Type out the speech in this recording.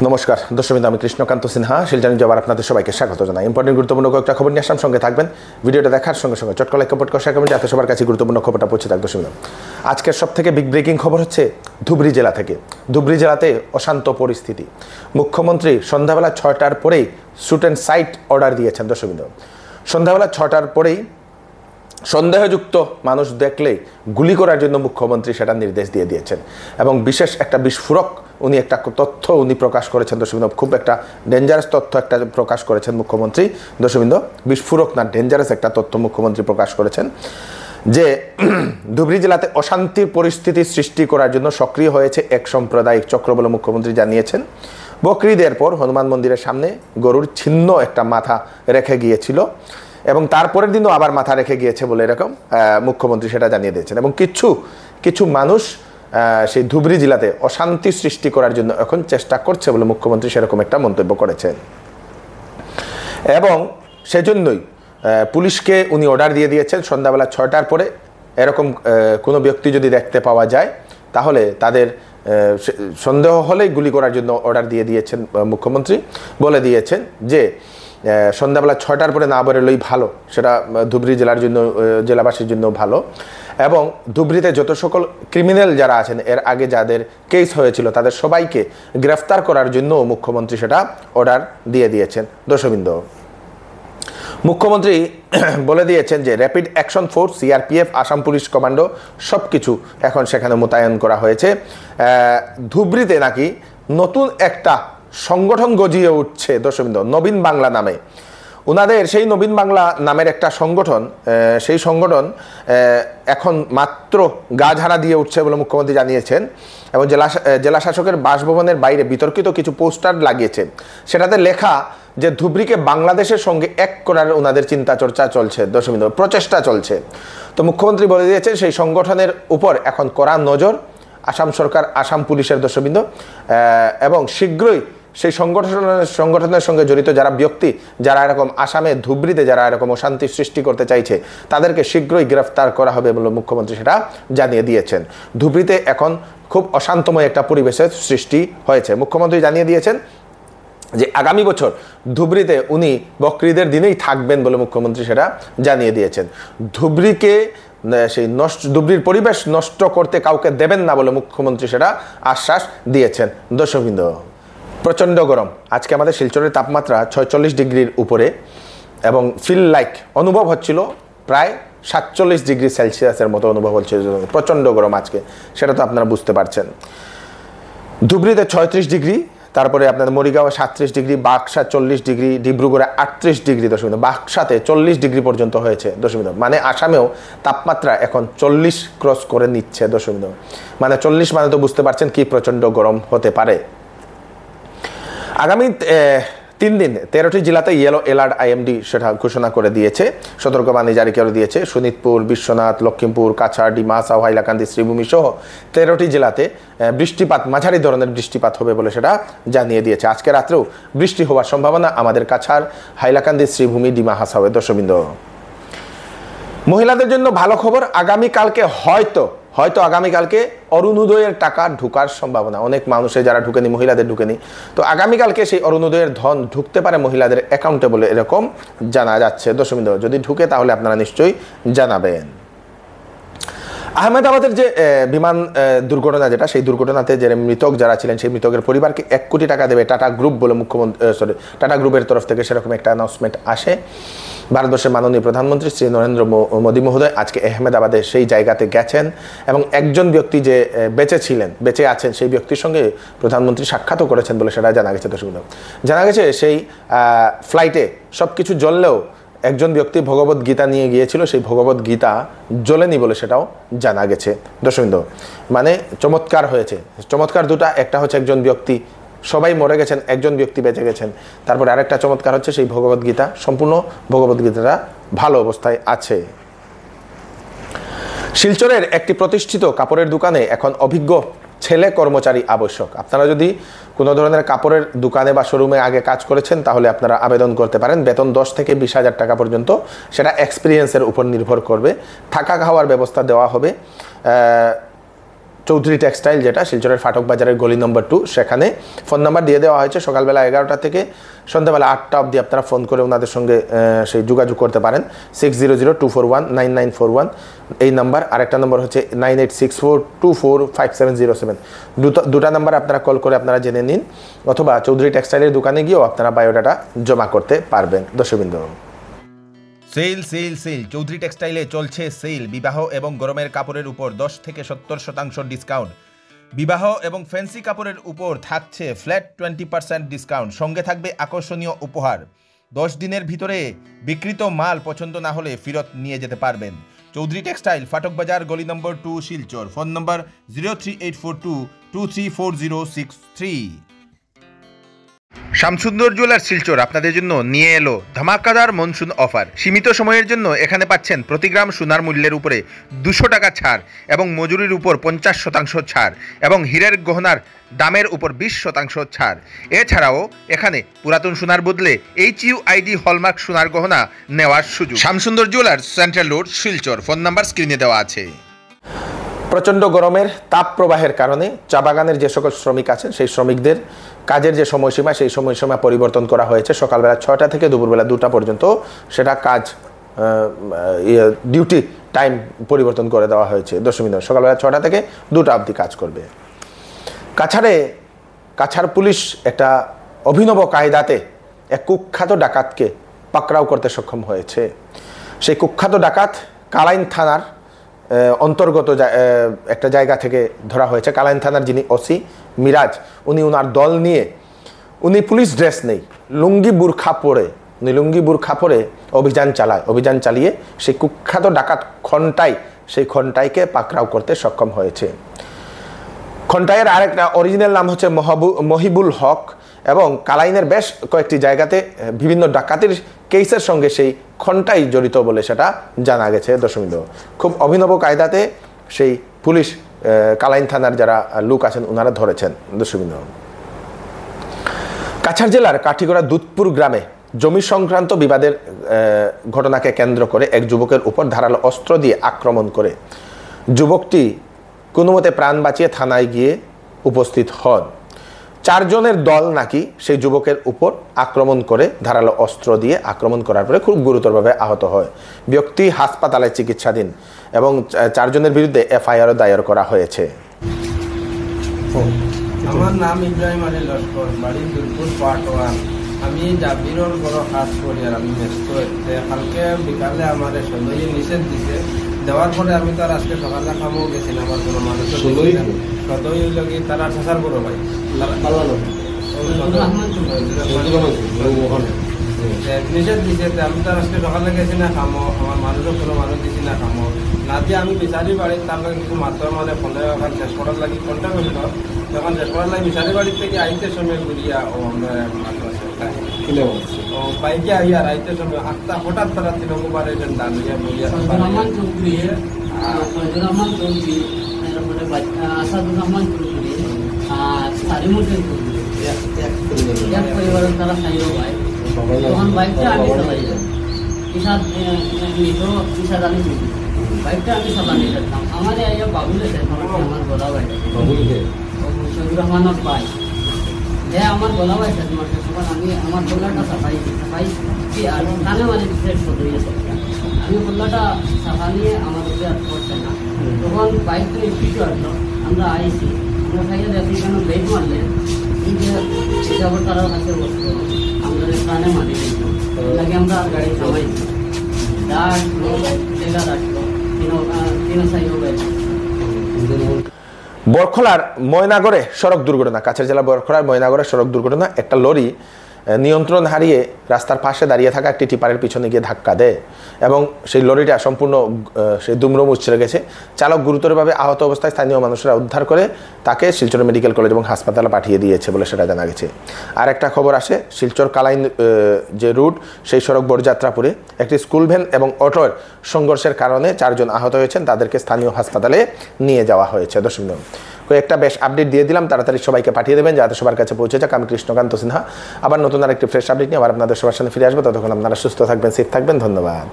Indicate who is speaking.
Speaker 1: নমস্কার দর্শক, আমি কৃষ্ণকান্ত সিনহা শিলচর নিউজ আবার আপনাদের সবাইকে স্বাগত জানাই। ইম্পর্টেন্ট গুরুত্বপূর্ণ কয়েকটা খবর নিয়ে আসলাম, সঙ্গে থাকবেন। ভিডিওটা দেখার সঙ্গে সঙ্গে চটকা লাইক কমেন্ট করে শেয়ার করবেন যাতে সবার কাছে গুরুত্বপূর্ণ খবরটা পৌঁছে থাকে। দর্শক, আজকের সবথেকে বিগ ব্রেকিং খবর হচ্ছে ধুবড়ী জেলা থেকে। ধুবড়ী জেলাতে অশান্ত পরিস্থিতি। মুখ্যমন্ত্রী সন্ধ্যাবেলা 6টার পরেই শুট অ্যান্ড সাইট অর্ডার দিয়েছেন। দর্শক, সন্ধ্যাবেলা 6টার পরেই সন্দেহযুক্ত মানুষ দেখলেই গুলি করার জন্য মুখ্যমন্ত্রী সেটা নির্দেশ দিয়ে দিয়েছেন এবং বিশেষ একটা বিস্ফোরক একটা তথ্য প্রকাশ করেছেন। দর্শকবৃন্দ, খুব একটা ডেঞ্জারাস তথ্য একটা প্রকাশ করেছেন মুখ্যমন্ত্রী। দর্শকবৃন্দ, বিস্ফোরক না ডেঞ্জারাস একটা তথ্য মুখ্যমন্ত্রী প্রকাশ করেছেন যে ধুবড়ী জেলাতে অশান্তির পরিস্থিতি সৃষ্টি করার জন্য সক্রিয় হয়েছে এক সাম্প্রদায়িক চক্র বলে মুখ্যমন্ত্রী জানিয়েছেন। বকরিদের পর হনুমান মন্দিরের সামনে গরুর ছিন্ন একটা মাথা রেখে গিয়েছিল এবং তারপরের দিনও আবার মাথা রেখে গিয়েছে বলে এরকম মুখ্যমন্ত্রী সেটা জানিয়ে দিয়েছেন। এবং কিছু মানুষ সেই ধুবড়ী জেলাতে অশান্তি সৃষ্টি করার জন্য এখন চেষ্টা করছে বলে মুখ্যমন্ত্রী সেরকম একটা মন্তব্য করেছেন এবং সেজন্যই পুলিশকে উনি অর্ডার দিয়ে দিয়েছেন সন্ধ্যাবেলা 6টার পরে এরকম কোনো ব্যক্তি যদি দেখতে পাওয়া যায় তাহলে তাদের সন্দেহ হলেই গুলি করার জন্য অর্ডার দিয়ে দিয়েছেন মুখ্যমন্ত্রী। বলে দিয়েছেন যে সন্ধ্যাবেলা 6টার পরে না বেরোলেই ভালো, সেটা ধুবড়ী জেলার জন্য, জেলাবাসীর জন্য ভালো। এবং ধুবড়ীতে যত সকল ক্রিমিনাল যারা আছেন, এর আগে যাদের কেস হয়েছিল তাদের সবাইকে গ্রেফতার করার জন্য মুখ্যমন্ত্রী সেটা অর্ডার দিয়ে দিয়েছেন। দর্শকবৃন্দ, মুখ্যমন্ত্রী বলে দিয়েছেন যে rapid action force, CRPF, Assam police commando সব কিছু এখন সেখানে মোতায়েন করা হয়েছে। ধুবড়ীতে নাকি নতুন একটা সংগঠন গজিয়ে উঠছে। দর্শকবৃন্দ, নবীন বাংলা নামে ওনাদের সেই নবীন বাংলা নামের একটা সংগঠন, সেই সংগঠন এখন মাত্র গা ঝাড়া দিয়ে উঠছে বলে মুখ্যমন্ত্রী জানিয়েছেন এবং জেলা শাসকের বাসভবনের বাইরে বিতর্কিত কিছু পোস্টার লাগিয়েছেন। সেটাতে লেখা যে ধুবড়ীকে বাংলাদেশের সঙ্গে এক করার ওনাদের চিন্তা চর্চা চলছে। দর্শকবৃন্দ, প্রচেষ্টা চলছে। তো মুখ্যমন্ত্রী বলে দিয়েছেন সেই সংগঠনের উপর এখন কড়া নজর আসাম সরকার, আসাম পুলিশের। দর্শকবৃন্দ, এবং শীঘ্রই সেই সংগঠনের সঙ্গে জড়িত যারা ব্যক্তি, যারা এরকম আসামে ধুবড়ীতে যারা এরকম অশান্তি সৃষ্টি করতে চাইছে তাদেরকে শীঘ্রই গ্রেফতার করা হবে বলে মুখ্যমন্ত্রী সেটা জানিয়ে দিয়েছেন। ধুবড়ীতে এখন খুব অশান্তময় একটা পরিবেশের সৃষ্টি হয়েছে। মুখ্যমন্ত্রী জানিয়ে দিয়েছেন যে আগামী বছর ধুবড়ীতে উনি বকরিদের দিনেই থাকবেন বলে মুখ্যমন্ত্রী সেটা জানিয়ে দিয়েছেন। ধুবড়ীকে সেই ধুবড়ীর পরিবেশ নষ্ট করতে কাউকে দেবেন না বলে মুখ্যমন্ত্রী সেটা আশ্বাস দিয়েছেন। দর্শকবৃন্দ, প্রচণ্ড গরম। আজকে আমাদের শিলচরের তাপমাত্রা 46 ডিগ্রির উপরে এবং অনুভব হচ্ছিল প্রায় 47 ডিগ্রি সেলসিয়াসের মতো অনুভব হচ্ছে। প্রচণ্ড গরম আজকে, সেটা তো আপনারা বুঝতে পারছেন। ধুবড়ীতে 36 ডিগ্রি, তারপরে আপনাদের Morigaon 37 degree, Baksa 40 degree, ডিব্রুগড়ে 38 degree. দর্শকবৃন্দ, বাক্সাতে 40 ডিগ্রি পর্যন্ত হয়েছে। দর্শকবৃন্দ, মানে আসামেও তাপমাত্রা এখন 40 ক্রস করে নিচ্ছে। দর্শকবৃন্দ, মানে 40 মানে তো বুঝতে পারছেন কি প্রচণ্ড গরম হতে পারে। আগামী 3 দিন 13টি জেলাতে ইয়েলো অ্যালার্ট আইএমডি সেটা ঘোষণা করে দিয়েছে, সতর্কবাণী জারি করে দিয়েছে। শোনিতপুর, বিশ্বনাথ, লক্ষ্মীমপুর, কাছাড়, ডিমাসা, হাইলাকান্দি, শ্রীভূমি সহ 13টি জেলাতে বৃষ্টিপাত, মাঝারি ধরনের বৃষ্টিপাত হবে বলে সেটা জানিয়ে দিয়েছে। আজকে রাত্রেও বৃষ্টি হওয়ার সম্ভাবনা আমাদের কাছাড়, হাইলাকান্দি, শ্রীভূমি, ডিমা হাসাওয়ে। দর্শকবৃন্দ, মহিলাদের জন্য ভালো খবর, আগামীকালকে হয়তো আগামীকালকে অরুণোদয়ের টাকা ঢুকার সম্ভাবনা। অনেক মানুষের যারা ঢুকেনি, মহিলাদের ঢুকেনি, তো আগামীকালকে সেই অরুণোদয়ের ধন ঢুকতে পারে মহিলাদের অ্যাকাউন্টে বলে এরকম জানা যাচ্ছে। দর্শকবৃন্দ, যদি ঢুকে তাহলে আপনারা নিশ্চয়ই জানাবেন। আহমেদাবাদের যে বিমান দুর্ঘটনা, যেটা সেই দুর্ঘটনাতে যে মৃতক যারা ছিলেন সেই মৃতকের পরিবারকে 1 কোটি টাকা দেবে টাটা গ্রুপ বলে টাটা গ্রুপের তরফ থেকে সেরকম একটা অ্যানাউন্সমেন্ট আসে। ভারতবর্ষের মাননীয় প্রধানমন্ত্রী শ্রী নরেন্দ্র মোদী মহোদয় আজকে আহমেদাবাদে সেই জায়গাতে গেছেন এবং একজন ব্যক্তি যে বেঁচে আছেন সেই ব্যক্তির সঙ্গে প্রধানমন্ত্রী সাক্ষাৎও করেছেন বলে সেটা জানা গেছে। দর্শক, জানা গেছে সেই ফ্লাইটে সব কিছু জ্বললেও একজন ব্যক্তি ভগবত গীতা নিয়ে গিয়েছিল, সেই ভগবত গীতা জ্বলেনি বলে সেটাও জানা গেছে। দর্শকবৃন্দ, মানে চমৎকার হয়েছে। চমৎকার দুটা, একটা হচ্ছে একজন ব্যক্তি, সবাই মরে গেছেন, একজন ব্যক্তি বেঁচে গেছেন। তারপরে আরেকটা চমৎকার হচ্ছে সেই ভগবত গীতা, সম্পূর্ণ ভগবত গীতাটা ভালো অবস্থায় আছে। শিলচরের একটি প্রতিষ্ঠিত কাপড়ের দোকানে এখন অভিজ্ঞ ছেলে কর্মচারী আবশ্যক। আপনারা যদি কোনো ধরনের কাপড়ের দোকানে বা শোরুমে আগে কাজ করেছেন তাহলে আপনারা আবেদন করতে পারেন। বেতন 10 থেকে 20,000 টাকা পর্যন্ত, সেটা এক্সপিরিয়েন্সের উপর নির্ভর করবে। থাকা খাওয়ার ব্যবস্থা দেওয়া হবে। চৌধুরী টেক্সটাইল, যেটা শিলচরের ফাটক বাজারের গলি নম্বর 2, সেখানে ফোন নাম্বার দিয়ে দেওয়া হয়েছে। সকালবেলা 11টা থেকে সন্ধ্যাবেলা 8টা অবধি আপনারা ফোন করে ওনাদের সঙ্গে সেই যোগাযোগ করতে পারেন। 6002419941 এই নাম্বার। আরেকটা নম্বর হচ্ছে 9864245707। দুটা নাম্বার আপনারা কল করে আপনারা জেনে নিন, অথবা চৌধুরী টেক্সটাইলের দোকানে গিয়েও আপনারা বায়োডাটা জমা করতে পারবেন। দর্শকবৃন্দ,
Speaker 2: সেল সেল সেল চৌধুরী টেক্সটাইলে চলছে সেল। বিবাহ এবং গরমের কাপড়ের উপর 10 থেকে 70% ডিসকাউন্ট। বিবাহ এবং ফ্যান্সি কাপড়ের উপর থাকছে ফ্ল্যাট 20% ডিসকাউন্ট। সঙ্গে থাকবে আকর্ষণীয় উপহার। 10 দিনের ভিতরে বিক্রিত মাল পছন্দ না হলে ফেরত নিয়ে যেতে পারবেন। চৌধুরী টেক্সটাইল, ফাটক বাজার, গলি number 2, Silchar. Phone number 03842234063। Shyamsundar jewellers Silchar আপনাদের জন্য নিয়ে এলো ধামাকাদার মনসুন অফার। সীমিত সময়ের জন্য এখানে পাচ্ছেন প্রতি গ্রাম সোনার মূল্যের উপরে 200 টাকা ছাড় এবং মজুরির উপর 50% ছাড় এবং হীরের গহনার দামের উপর 20% ছাড়। এছাড়াও এখানে পুরাতন সোনার বদলে HUID হলমার্ক সোনার গহনা নেওয়ার সুযোগ। Shyamsundar jewellers, central road, Silchar. Phone number স্ক্রিনে দেওয়া আছে।
Speaker 1: প্রচণ্ড গরমের তাপ প্রবাহের কারণে চা বাগানের যে সকল শ্রমিক আছেন সেই শ্রমিকদের কাজের যে সময়সীমা, সেই সময়সীমা পরিবর্তন করা হয়েছে। সকালবেলা 6টা থেকে দুপুরবেলা 2টা পর্যন্ত সেটা কাজ ডিউটি টাইম পরিবর্তন করে দেওয়া হয়েছে। দশমী সকালবেলা 6টা থেকে 2টা অবধি কাজ করবে। কাছাড় পুলিশ একটা অভিনব কায়দাতে এক কুখ্যাত ডাকাতকে পাকড়াও করতে সক্ষম হয়েছে। সেই কুখ্যাত ডাকাত কালাইন থানার অন্তর্গত একটা জায়গা থেকে ধরা হয়েছে। কালাইন থানার যিনি ওসি মিরাজ, ওনার দল নিয়ে, উনি পুলিশ ড্রেস নেই, লুঙ্গি বুরখা পরে অভিযান চালিয়ে সেই কুখ্যাত ডাকাত খন্টাইকে পাকড়াও করতে সক্ষম হয়েছে। খন্টাইয়ের আরেকটা অরিজিনাল নাম হচ্ছে মহিবুল হক, এবং কালাইনের বেশ কয়েকটি জায়গাতে বিভিন্ন ডাকাতির কেসের সঙ্গে সেই খন্টাই জড়িত বলে সেটা জানা গেছে। দশমিন্দ খুব অভিনব কায়দাতে সেই পুলিশ কালাইন থানার যারা লোক আছেন ওনারা ধরেছেন। দশমিন্দ কাছাড় জেলার কাঠিগড়া দুধপুর গ্রামে জমি সংক্রান্ত বিবাদের ঘটনাকে কেন্দ্র করে এক যুবকের উপর ধারালো অস্ত্র দিয়ে আক্রমণ করে যুবকটি কোনোমতে প্রাণ বাঁচিয়ে থানায় গিয়ে উপস্থিত হন। 4 জনের দল নাকি সেই যুবকের উপর আক্রমণ করে, ধারালো অস্ত্র দিয়ে আক্রমণ করার পরে খুব গুরুতরভাবে আহত হয়। ব্যক্তি হাসপাতালে চিকিৎসাধীন এবং 4 জনের বিরুদ্ধে FIR দায়ের করা হয়েছে।
Speaker 3: আমার নাম ইব্রাহিম আলী লস্কর, বাড়ি দুলপুর পার্ট 1। আমি জাবিরর বড় কাজ করি আর আমি ব্যস্ত। কালকে বিকালে আমার সদয় নিষেধ দিছে, দেওয়ার পরে আমি তার আজকে সকালে খামও গেছি না। আমার কোনো মানুষ সদয় হইল কি তারা ঠাসার বড় ভাই নিষেধ দিছে। আমি তার আজকে সকালে গেছি না খামো, আমার মানুষও কোনো মানুষ দিছি না খামো না দিয়ে আমি বিচারি বাড়ির তার কিছু মাত্র মানে ফোনে এখন শেষ করার লাগি ফোনটা করিল। যখন শেষ করার লাগে বিচারি বাড়ির থেকে আইতে সময় ঘুরিয়া বাইকে আইয়া আইতে সময় আটটা হঠাৎ তারা তৃণকুমার দাঁড়িয়ে বইয়া পরিবারের তারা খাইও ভাই তখন বাইকটা আমি চালাই বাইকটা আমি চালানি যেতাম। আমার বাবুলে আমার গলা ভাই শহীদুর রহমানের ভাই আমার গলা ভাই তখন আমি আমার গলাটা সাফাই আর কানে মানে আমি গলাটা সাফা নিয়ে আমার ওকে আর করছে না। তখন বাইকটা স্পিড আসলো, আমরা আইসি, আমরা খাইয়ে দেখি কেন ব্রেক মারলেন এই যে যাবো তারা কাছে বসতো আমাদের প্রাণে মারি লাগে আমরা গাড়ি চালাইছি।
Speaker 1: বরখলার ময়নাগড়ে সড়ক দুর্ঘটনা। কাছাড় জেলা বরখলার ময়নাগড়ে সড়ক দুর্ঘটনা। একটা লরি নিয়ন্ত্রণ হারিয়ে রাস্তার পাশে দাঁড়িয়ে থাকা একটি টিপারের পিছনে গিয়ে ধাক্কা দেয় এবং সেই লরিটা সম্পূর্ণ সেই দুমড়ে মুচড়ে গেছে। চালক গুরুতরভাবে আহত অবস্থায় স্থানীয় মানুষরা উদ্ধার করে তাকে শিলচর মেডিকেল কলেজ এবং হাসপাতালে পাঠিয়ে দিয়েছে বলে সেটা জানা গেছে। আর একটা খবর আসে, শিলচর কালাইন যে রুট সেই সড়ক বরযাত্রাপুরে একটি স্কুল ভ্যান এবং অটোর সংঘর্ষের কারণে 4 জন আহত হয়েছেন, তাদেরকে স্থানীয় হাসপাতালে নিয়ে যাওয়া হয়েছে। দর্শক একটা বেশ আপডেট দিয়ে দিলাম, তাড়াতাড়ি সবাইকে পাঠিয়ে দেবেন যাতে সবার কাছে পৌঁছে যাক। আমি কৃষ্ণকান্ত সিনহা আবার নতুন আরেকটি ফ্রেশ আপডেট নিয়ে আবার আপনাদের সবার সামনে ফিরে আসবো। ততক্ষণ আপনারা সুস্থ থাকবেন, সেফ থাকবেন। ধন্যবাদ।